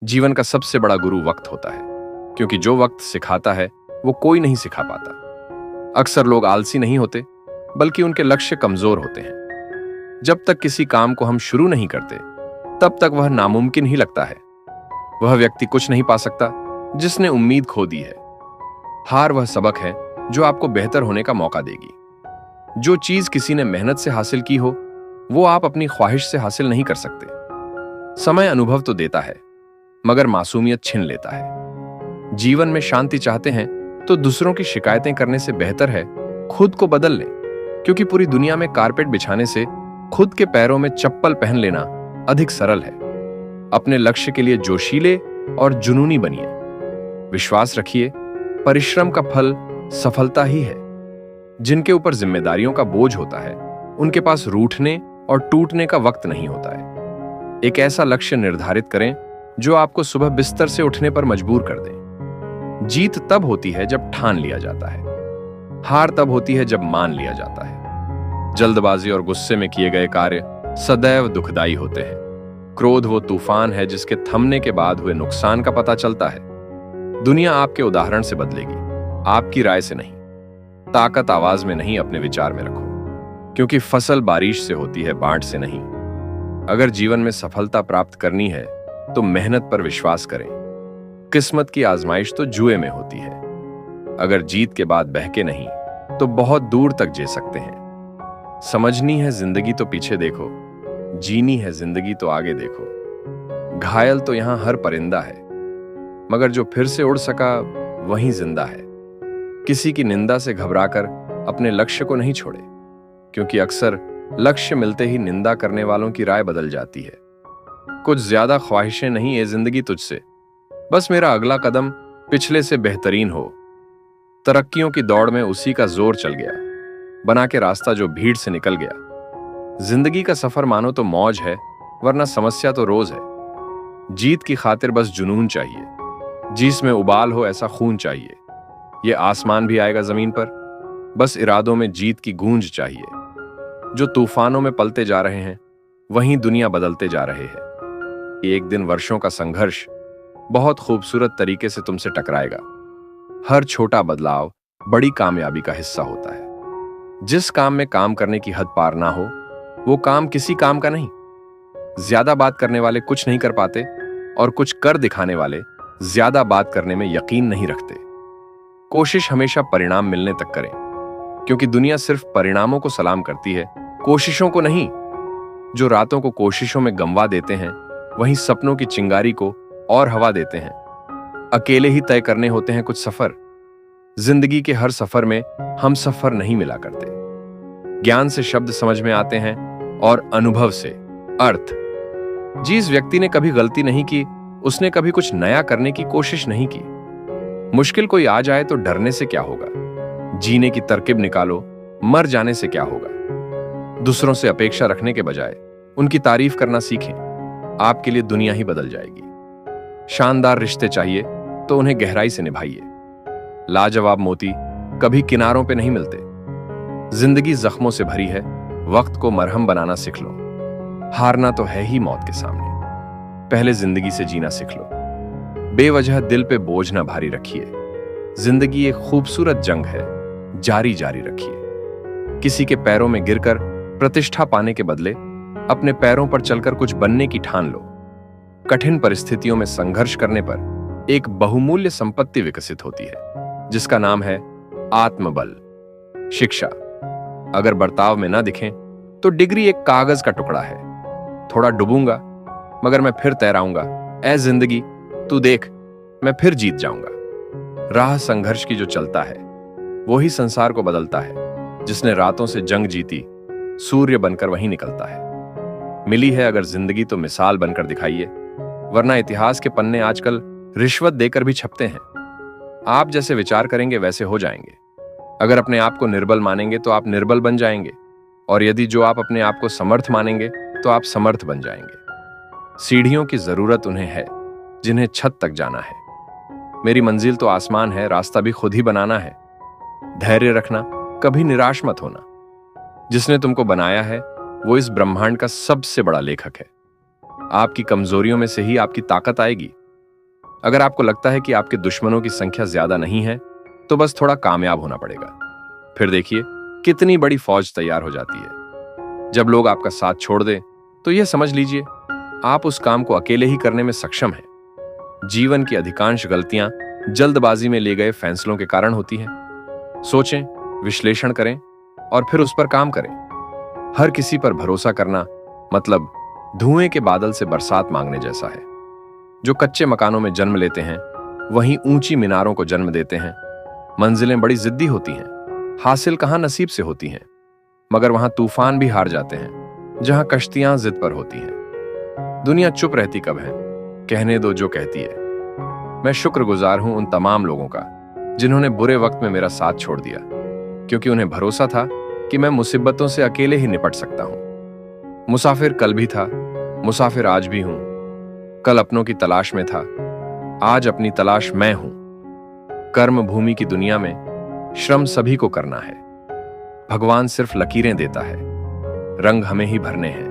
जीवन का सबसे बड़ा गुरु वक्त होता है, क्योंकि जो वक्त सिखाता है वो कोई नहीं सिखा पाता। अक्सर लोग आलसी नहीं होते, बल्कि उनके लक्ष्य कमजोर होते हैं। जब तक किसी काम को हम शुरू नहीं करते, तब तक वह नामुमकिन ही लगता है। वह व्यक्ति कुछ नहीं पा सकता जिसने उम्मीद खो दी है। हार वह सबक है जो आपको बेहतर होने का मौका देगी। जो चीज किसी ने मेहनत से हासिल की हो, वो आप अपनी ख्वाहिश से हासिल नहीं कर सकते। समय अनुभव तो देता है, मगर मासूमियत छीन लेता है। जीवन में शांति चाहते हैं तो दूसरों की शिकायतें करने से बेहतर है खुद को बदल लें, क्योंकि पूरी दुनिया में कारपेट बिछाने से खुद के पैरों में चप्पल पहन लेना अधिक सरल है। अपने लक्ष्य के लिए जोशीले और जुनूनी बनिए। विश्वास रखिए, परिश्रम का फल सफलता ही है। जिनके ऊपर जिम्मेदारियों का बोझ होता है, उनके पास रूठने और टूटने का वक्त नहीं होता है। एक ऐसा लक्ष्य निर्धारित करें जो आपको सुबह बिस्तर से उठने पर मजबूर कर दे। जीत तब होती है जब ठान लिया जाता है, हार तब होती है जब मान लिया जाता है। जल्दबाजी और गुस्से में किए गए कार्य सदैव दुखदाई होते हैं। क्रोध वो तूफान है जिसके थमने के बाद हुए नुकसान का पता चलता है। दुनिया आपके उदाहरण से बदलेगी, आपकी राय से नहीं। ताकत आवाज में नहीं, अपने विचार में रखो, क्योंकि फसल बारिश से होती है, बाढ़ से नहीं। अगर जीवन में सफलता प्राप्त करनी है तो मेहनत पर विश्वास करें। किस्मत की आजमाइश तो जुए में होती है। अगर जीत के बाद बहके नहीं तो बहुत दूर तक जी सकते हैं। समझनी है जिंदगी तो पीछे देखो, जीनी है जिंदगी तो आगे देखो। घायल तो यहां हर परिंदा है, मगर जो फिर से उड़ सका वहीं जिंदा है। किसी की निंदा से घबराकर अपने लक्ष्य को नहीं छोड़े, क्योंकि अक्सर लक्ष्य मिलते ही निंदा करने वालों की राय बदल जाती है। कुछ ज्यादा ख्वाहिशें नहीं है जिंदगी तुझसे, बस मेरा अगला कदम पिछले से बेहतरीन हो। तरक्कियों की दौड़ में उसी का जोर चल गया, बना के रास्ता जो भीड़ से निकल गया। जिंदगी का सफर मानो तो मौज है, वरना समस्या तो रोज है। जीत की खातिर बस जुनून चाहिए, जिसमें उबाल हो ऐसा खून चाहिए। ये आसमान भी आएगा जमीन पर, बस इरादों में जीत की गूंज चाहिए। जो तूफानों में पलते जा रहे हैं, वहीं दुनिया बदलते जा रहे हैं। एक दिन वर्षों का संघर्ष बहुत खूबसूरत तरीके से तुमसे टकराएगा। हर छोटा बदलाव बड़ी कामयाबी का हिस्सा होता है। जिस काम में काम करने की हद पार ना हो, वो काम किसी काम का नहीं। ज्यादा बात करने वाले कुछ नहीं कर पाते, और कुछ कर दिखाने वाले ज्यादा बात करने में यकीन नहीं रखते। कोशिश हमेशा परिणाम मिलने तक करें, क्योंकि दुनिया सिर्फ परिणामों को सलाम करती है, कोशिशों को नहीं। जो रातों को कोशिशों में गंवा देते हैं, वहीं सपनों की चिंगारी को और हवा देते हैं। अकेले ही तय करने होते हैं कुछ सफर। जिंदगी के हर सफर में हम सफर नहीं मिला करते। ज्ञान से शब्द समझ में आते हैं और अनुभव से अर्थ। जिस व्यक्ति ने कभी गलती नहीं की, उसने कभी कुछ नया करने की कोशिश नहीं की। मुश्किल कोई आ जाए तो डरने से क्या होगा, जीने की तरकीब निकालो, मर जाने से क्या होगा। दूसरों से अपेक्षा रखने के बजाय उनकी तारीफ करना सीखें, आपके लिए दुनिया ही बदल जाएगी। शानदार रिश्ते चाहिए तो उन्हें गहराई से निभाइए। लाजवाब मोती कभी किनारों पे नहीं मिलते। जिंदगी जख्मों से भरी है, वक्त को मरहम बनाना सीख लो। हारना तो है ही मौत के सामने, पहले जिंदगी से जीना सीख लो। बेवजह दिल पे बोझ ना भारी रखिए। जिंदगी एक खूबसूरत जंग है, जारी जारी रखिए। किसी के पैरों में गिरकर प्रतिष्ठा पाने के बदले अपने पैरों पर चलकर कुछ बनने की ठान लो। कठिन परिस्थितियों में संघर्ष करने पर एक बहुमूल्य संपत्ति विकसित होती है, जिसका नाम है आत्मबल। शिक्षा अगर बर्ताव में ना दिखें तो डिग्री एक कागज का टुकड़ा है। थोड़ा डूबूंगा मगर मैं फिर तैराऊंगा, ऐ जिंदगी तू देख मैं फिर जीत जाऊंगा। राह संघर्ष की जो चलता है, वो ही संसार को बदलता है। जिसने रातों से जंग जीती, सूर्य बनकर वहीं निकलता है। मिली है अगर जिंदगी तो मिसाल बनकर दिखाइए, वरना इतिहास के पन्ने आजकल रिश्वत देकर भी छपते हैं। आप जैसे विचार करेंगे वैसे हो जाएंगे। अगर अपने आप को निर्बल मानेंगे तो आप निर्बल बन जाएंगे, और यदि जो आप अपने आप को समर्थ मानेंगे तो आप समर्थ बन जाएंगे। सीढ़ियों की जरूरत उन्हें है जिन्हें छत तक जाना है। मेरी मंजिल तो आसमान है, रास्ता भी खुद ही बनाना है। धैर्य रखना, कभी निराश मत होना। जिसने तुमको बनाया है वो इस ब्रह्मांड का सबसे बड़ा लेखक है। आपकी कमजोरियों में से ही आपकी ताकत आएगी। अगर आपको लगता है कि आपके दुश्मनों की संख्या ज्यादा नहीं है, तो बस थोड़ा कामयाब होना पड़ेगा। फिर देखिए कितनी बड़ी फौज तैयार हो जाती है। जब लोग आपका साथ छोड़ दें, तो यह समझ लीजिए आप उस काम को अकेले ही करने में सक्षम हैं। जीवन की अधिकांश गलतियां जल्दबाजी में लिए गए फैसलों के कारण होती हैं। सोचें, विश्लेषण करें और फिर उस पर काम करें। हर किसी पर भरोसा करना मतलब धुएं के बादल से बरसात मांगने जैसा है। जो कच्चे मकानों में जन्म लेते हैं वहीं ऊंची मीनारों को जन्म देते हैं। मंजिलें बड़ी जिद्दी होती हैं, हासिल कहां नसीब से होती हैं, मगर वहां तूफान भी हार जाते हैं जहां कश्तियां जिद पर होती हैं। दुनिया चुप रहती कब है, कहने दो जो कहती है। मैं शुक्रगुजार हूं उन तमाम लोगों का जिन्होंने बुरे वक्त में मेरा साथ छोड़ दिया, क्योंकि उन्हें भरोसा था कि मैं मुसीबतों से अकेले ही निपट सकता हूं। मुसाफिर कल भी था, मुसाफिर आज भी हूं। कल अपनों की तलाश में था, आज अपनी तलाश मैं हूं। कर्म भूमि की दुनिया में श्रम सभी को करना है। भगवान सिर्फ लकीरें देता है, रंग हमें ही भरने हैं।